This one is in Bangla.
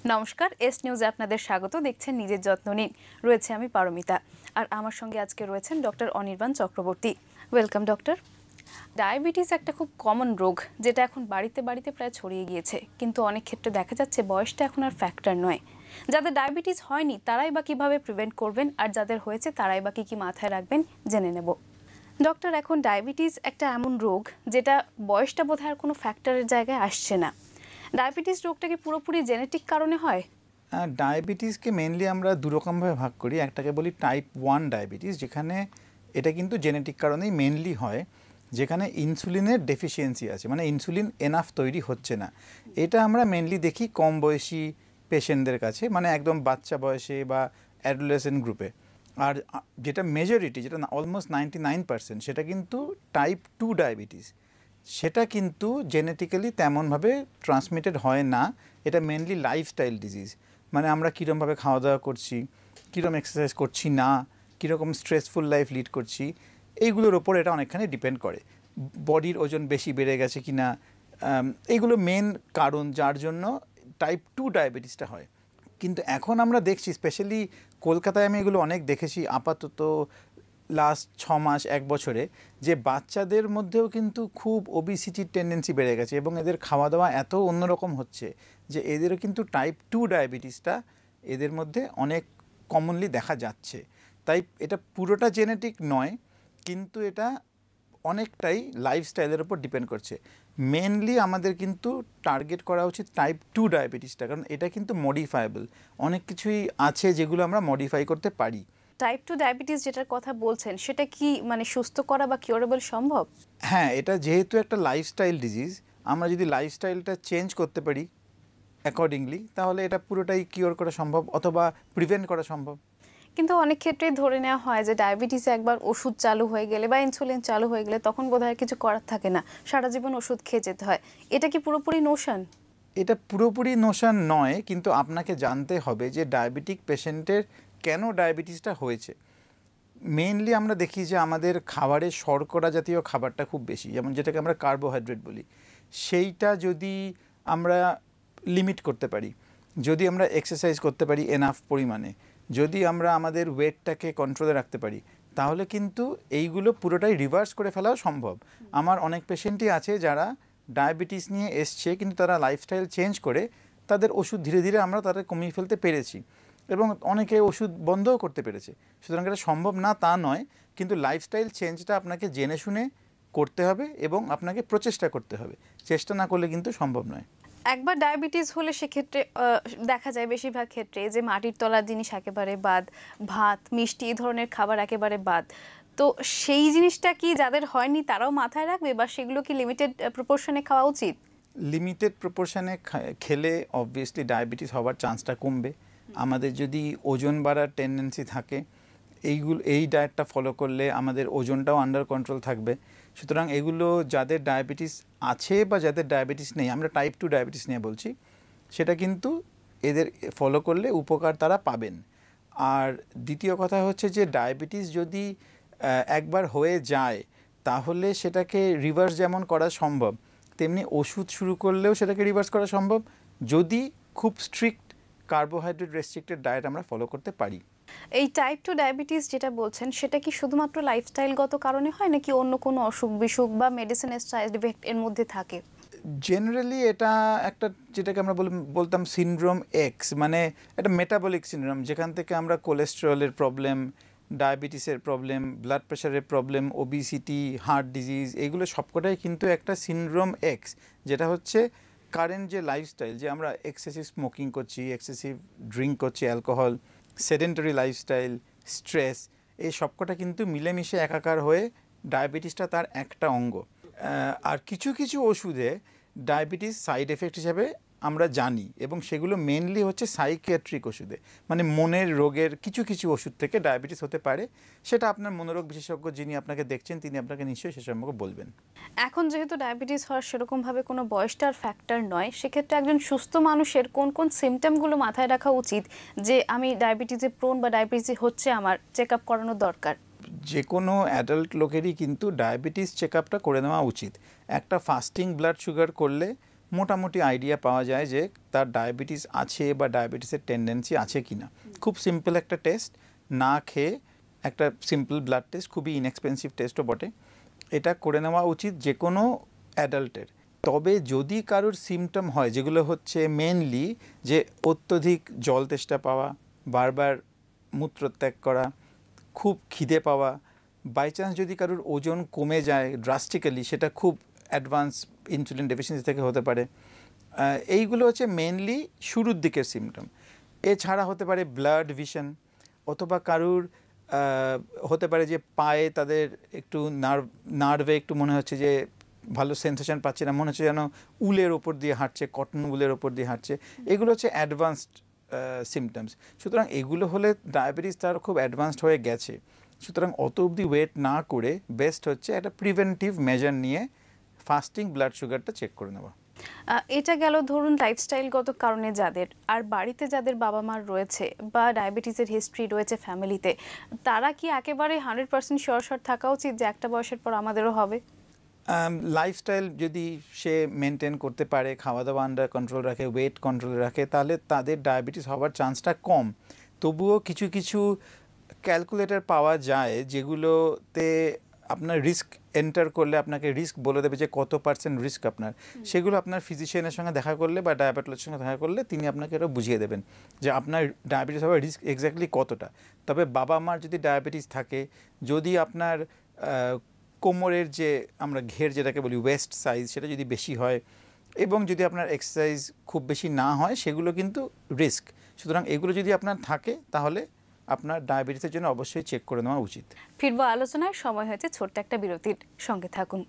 নমস্কার, এস নিউজে আপনাদের স্বাগত। দেখছেন নিজের যত্ন নিন। রয়েছে আমি পারমিতা, আর আমার সঙ্গে আজকে রয়েছেন doctor Anirban Chakraborty. Welcome doctor. Diabetes একটা খুব কমন রোগ, যেটা এখন বাড়িতে বাড়িতে প্রায় ছড়িয়ে গিয়েছে, কিন্তু অনেক ক্ষেত্রে দেখা যাচ্ছে বয়সটা এখন আর ফ্যাক্টর নয়। যাদের ডায়াবেটিস হয়নি তারাই বা কিভাবে প্রিভেন্ট করবেন, আর যাদের হয়েছে তারাই বা কি মাথায় রাখবেন, জেনে নেব। ডক্টর, এখন ডায়াবেটিস একটা এমন রোগ যেটা বয়সটা বোধহয় আর কোনো ফ্যাক্টরের জায়গায় আসছে না। ডায়াবেটিস রোগটা কি পুরোপুরি জেনেটিক কারণে হয়? ডায়াবেটিসকে মেনলি আমরা দুরকমভাবে ভাগ করি। একটাকে বলি টাইপ 1 ডায়াবেটিস, যেখানে এটা কিন্তু জেনেটিক কারণেই মেনলি হয়, যেখানে ইনসুলিনের ডেফিসিয়েন্সি আছে, মানে ইনসুলিন এনাফ তৈরি হচ্ছে না। এটা আমরা মেনলি দেখি কম বয়সী পেশেন্টদের কাছে, মানে একদম বাচ্চা বয়সে বা অ্যাডোলেসেন্ট গ্রুপে। আর যেটা মেজরিটি, যেটা অলমোস্ট 99%, সেটা কিন্তু টাইপ 2 ডায়াবেটিস। সেটা কিন্তু জেনেটিক্যালি তেমনভাবে ট্রান্সমিটেড হয় না। এটা মেনলি লাইফস্টাইল ডিজিজ, মানে আমরা কীরকমভাবে খাওয়া দাওয়া করছি, কীরকম এক্সারসাইজ করছি না, কীরকম স্ট্রেসফুল লাইফ লিড করছি, এইগুলোর ওপর এটা অনেকখানি ডিপেন্ড করে। বডির ওজন বেশি বেড়ে গেছে কি না, এইগুলো মেন কারণ যার জন্য টাইপ 2 ডায়াবেটিসটা হয়। কিন্তু এখন আমরা দেখছি, স্পেশালি কলকাতায় আমি এগুলো অনেক দেখেছি আপাতত লাস্ট 6 মাস 1 বছরে, যে বাচ্চাদের মধ্যেও কিন্তু খুব ওবিসিটির টেন্ডেন্সি বেড়ে গেছে এবং এদের খাওয়া দাওয়া এত অন্যরকম হচ্ছে যে এদেরও কিন্তু টাইপ 2 ডায়াবেটিসটা এদের মধ্যে অনেক কমনলি দেখা যাচ্ছে। তাই এটা পুরোটা জেনেটিক নয়, কিন্তু এটা অনেকটাই লাইফস্টাইলের উপর ডিপেন্ড করছে। মেনলি আমাদের কিন্তু টার্গেট করা উচিত টাইপ 2 ডায়াবেটিসটা, কারণ এটা কিন্তু মডিফায়েবল। অনেক কিছুই আছে যেগুলো আমরা মডিফাই করতে পারি। টাইপ 2 ডায়াবেটিস যেটার কথা বলছেন, সেটা কি মানে সুস্থ করা বা কিউরেবল সম্ভব? হ্যাঁ, এটা যেহেতু একটা লাইফস্টাইল ডিজিজ, আমরা যদি লাইফস্টাইলটা চেঞ্জ করতে পারি অ্যাকর্ডিংলি, তাহলে এটা পুরোটাই কিওর করা সম্ভব অথবা প্রিভেন্ট করা সম্ভব। কিন্তু অনেক ক্ষেত্রেই ধরে নেওয়া হয় যে ডায়াবেটিসে একবার ওষুধ চালু হয়ে গেলে বা ইনসুলিন চালু হয়ে গেলে তখন বোধহয় কিছু করার থাকে না, সারা জীবন ওষুধ খেয়ে যেতে হয়। এটা কি পুরোপুরি নোশন? এটা পুরোপুরি নোশন নয়, কিন্তু আপনাকে জানতে হবে যে ডায়াবেটিক পেশেন্টের কেন ডায়াবেটিসটা হয়েছে। মেইনলি আমরা দেখি যে আমাদের খাবারে শর্করা জাতীয় খাবারটা খুব বেশি, যেমন যেটাকে আমরা কার্বোহাইড্রেট বলি, সেইটা যদি আমরা লিমিট করতে পারি, যদি আমরা এক্সারসাইজ করতে পারি এনাফ পরিমাণে, যদি আমরা আমাদের ওয়েটটাকে কন্ট্রোলে রাখতে পারি, তাহলে কিন্তু এইগুলো পুরোটাই রিভার্স করে ফেলাও সম্ভব। আমার অনেক পেশেন্টই আছে যারা ডায়াবেটিস নিয়ে এসছে, কিন্তু তারা লাইফস্টাইল চেঞ্জ করে তাদের ওষুধ ধীরে ধীরে আমরা তাদের কমিয়ে ফেলতে পেরেছি এবং অনেকে ওষুধ বন্ধও করতে পেরেছে। সুতরাং এটা সম্ভব না তা নয়, কিন্তু লাইফস্টাইল চেঞ্জটা আপনাকে জেনে শুনে করতে হবে এবং আপনাকে প্রচেষ্টা করতে হবে। চেষ্টা না করলে কিন্তু সম্ভব নয়। একবার ডায়াবেটিস হলে সেক্ষেত্রে দেখা যায় বেশিরভাগ ক্ষেত্রে যে মাটির তলার জিনিস একেবারে বাদ, ভাত মিষ্টি এই ধরনের খাবার একেবারে বাদ। তো সেই জিনিসটা কি যাদের হয়নি তারাও মাথায় রাখবে, বা সেগুলো কি লিমিটেড প্রপোর্শনে খাওয়া উচিত? লিমিটেড প্রপোর্শনে খেলে অবভিয়াসলি ডায়াবেটিস হওয়ার চান্সটা কমবে। আমাদের যদি ওজন বাড়ার টেন্ডেন্সি থাকে, এই ডায়েটটা ফলো করলে আমাদের ওজনটাও আন্ডার কন্ট্রোল থাকবে। সুতরাং এগুলো যাদের ডায়াবেটিস আছে বা যাদের ডায়াবেটিস নেই, আমরা টাইপ 2 ডায়াবেটিস নিয়ে বলছি, সেটা কিন্তু এদের ফলো করলে উপকার তারা পাবেন। আর দ্বিতীয় কথা হচ্ছে যে ডায়াবেটিস যদি একবার হয়ে যায় তাহলে সেটাকে রিভার্স যেমন করা সম্ভব, তেমনি ওষুধ শুরু করলেও সেটাকে রিভার্স করা সম্ভব, যদি খুব স্ট্রিক্ট কার্বোহাইড্রেট রেস্ট্রিক্টেড ডায়েট আমরা ফলো করতে পারি। এই টাইপ 2 ডায়াবেটিস যেটা বলছেন, সেটা কি শুধুমাত্র লাইফস্টাইলগত কারণে হয়, নাকি অন্য কোনো অসুখ বিসুখ বা মেডিসিনের সাইড এফেক্ট এর মধ্যে থাকে? জেনারেলি এটা একটা, যেটাকে আমরা বলতাম সিনড্রোম এক্স, মানে একটা মেটাবলিক সিনড্রোম, যেখান থেকে আমরা কোলেস্টেরলের প্রবলেম, ডায়াবেটিসের প্রবলেম, ব্লাড প্রেশারের প্রবলেম, ওবিসিটি, হার্ট ডিজিজ, এইগুলো সবকটাই কিন্তু একটা সিনড্রোম এক্স, যেটা হচ্ছে কারেন্ট যে লাইফস্টাইল, যে আমরা এক্সেসিভ স্মোকিং করছি, এক্সেসিভ ড্রিঙ্ক করছি, অ্যালকোহল, সেডেন্টারি লাইফস্টাইল, স্ট্রেস, এই সবকটা কিন্তু মিলেমিশে একাকার হয়ে ডায়াবেটিসটা তার একটা অঙ্গ। আর কিছু কিছু ওষুধে ডায়াবেটিস সাইড এফেক্ট হিসাবে আমরা জানি, এবং সেগুলো মেনলি হচ্ছে সাইকিয়াট্রিক ওষুধে, মানে মনের রোগের কিছু কিছু ওষুধ থেকে ডায়াবেটিস হতে পারে। সেটা আপনার মনোরোগ বিশেষজ্ঞ যিনি আপনাকে দেখছেন তিনি আপনাকে নিশ্চয়ই সে সম্পর্কে বলবেন। এখন যেহেতু ডায়াবেটিস হওয়ার সেরকমভাবে কোনো বয়সটার ফ্যাক্টর নয়, সেক্ষেত্রে একজন সুস্থ মানুষের কোন কোন সিমটমগুলো মাথায় রাখা উচিত যে আমি ডায়াবেটিসে প্রোন বা ডায়াবেটিস হচ্ছে, আমার চেক আপ করানো দরকার? যে কোনো অ্যাডাল্ট লোকেরই কিন্তু ডায়াবেটিস চেক আপটা করে নেওয়া উচিত। একটা ফাস্টিং ব্লাড সুগার করলে মোটামুটি আইডিয়া পাওয়া যায় যে তার ডায়াবেটিস আছে বা ডায়াবেটিসের টেন্ডেন্সি আছে কি না। খুব সিম্পল একটা টেস্ট, না খেয়ে একটা সিম্পল ব্লাড টেস্ট, খুবই ইনএক্সপেন্সিভ টেস্টও বটে। এটা করে নেওয়া উচিত যে কোনো অ্যাডাল্টের। তবে যদি কারোর সিমটম হয়, যেগুলো হচ্ছে মেনলি যে অত্যধিক জল তেষ্টা পাওয়া, বারবার মূত্রত্যাগ করা, খুব খিদে পাওয়া, বাই চান্স যদি কারোর ওজন কমে যায় ড্রাস্টিক্যালি, সেটা খুব অ্যাডভান্স ইনসুলিন ডেফিসিয়েন্সি থেকে হতে পারে। এইগুলো হচ্ছে মেনলি শুরুর দিকের সিমটম। এছাড়া হতে পারে ব্লাড ভিশন, অথবা কারুর হতে পারে যে পায়ে তাদের একটু নার্ভে একটু মনে হচ্ছে যে ভালো সেন্সেশন পাচ্ছে না, মনে হচ্ছে যেন উলের ওপর দিয়ে হাঁটছে, কটন উলের ওপর দিয়ে হাঁটছে। এগুলো হচ্ছে অ্যাডভান্সড সিমটমস। সুতরাং এগুলো হলে ডায়াবেটিস তার খুব অ্যাডভান্সড হয়ে গেছে। সুতরাং অত অবধি ওয়েট না করে বেস্ট হচ্ছে একটা প্রিভেন্টিভ মেজার নিয়ে ফাস্টিং ব্লাড সুগারটা চেক করে নেওয়া। এটা গেল ধরুন লাইফস্টাইলগত কারণে যাদের, আর বাড়িতে যাদের বাবা মার রয়েছে বা ডায়াবেটিসের হিস্ট্রি রয়েছে ফ্যামিলিতে, তারা কি একেবারে 100% শিওর থাকা উচিত যে একটা বয়সের পর আমাদেরও হবে? লাইফস্টাইল যদি সে মেনটেন করতে পারে, খাওয়া দাওয়া আন্ডার কন্ট্রোল রাখে, ওয়েট কন্ট্রোল রাখে, তাহলে তাদের ডায়াবেটিস হওয়ার চান্সটা কম। তবুও কিছু কিছু ক্যালকুলেটর পাওয়া যায় যেগুলোতে আপনার রিস্ক এন্টার করলে আপনাকে রিস্ক বলে দেবে যে কত পার্সেন্ট রিস্ক আপনার। সেগুলো আপনার ফিজিশিয়ানের সঙ্গে দেখা করলে বা ডায়াবেটোলজির সঙ্গে দেখা করলে তিনি আপনাকে এটা বুঝিয়ে দেবেন যে আপনার ডায়াবেটিস হওয়ার রিস্ক এক্স্যাক্টলি কতটা। তবে বাবা মার যদি ডায়াবেটিস থাকে, যদি আপনার কোমরের যে আমরা ঘের যেটাকে বলি ওয়েস্ট সাইজ, সেটা যদি বেশি হয় এবং যদি আপনার এক্সারসাইজ খুব বেশি না হয়, সেগুলো কিন্তু রিস্ক। সুতরাং এগুলো যদি আপনার থাকে তাহলে আপনার ডায়াবেটিসের জন্য অবশ্যই চেক করে নেওয়া উচিত। ফিরবো আলোচনায়, সময় হয়েছে ছোট্ট একটা বিরতির, সঙ্গে থাকুন।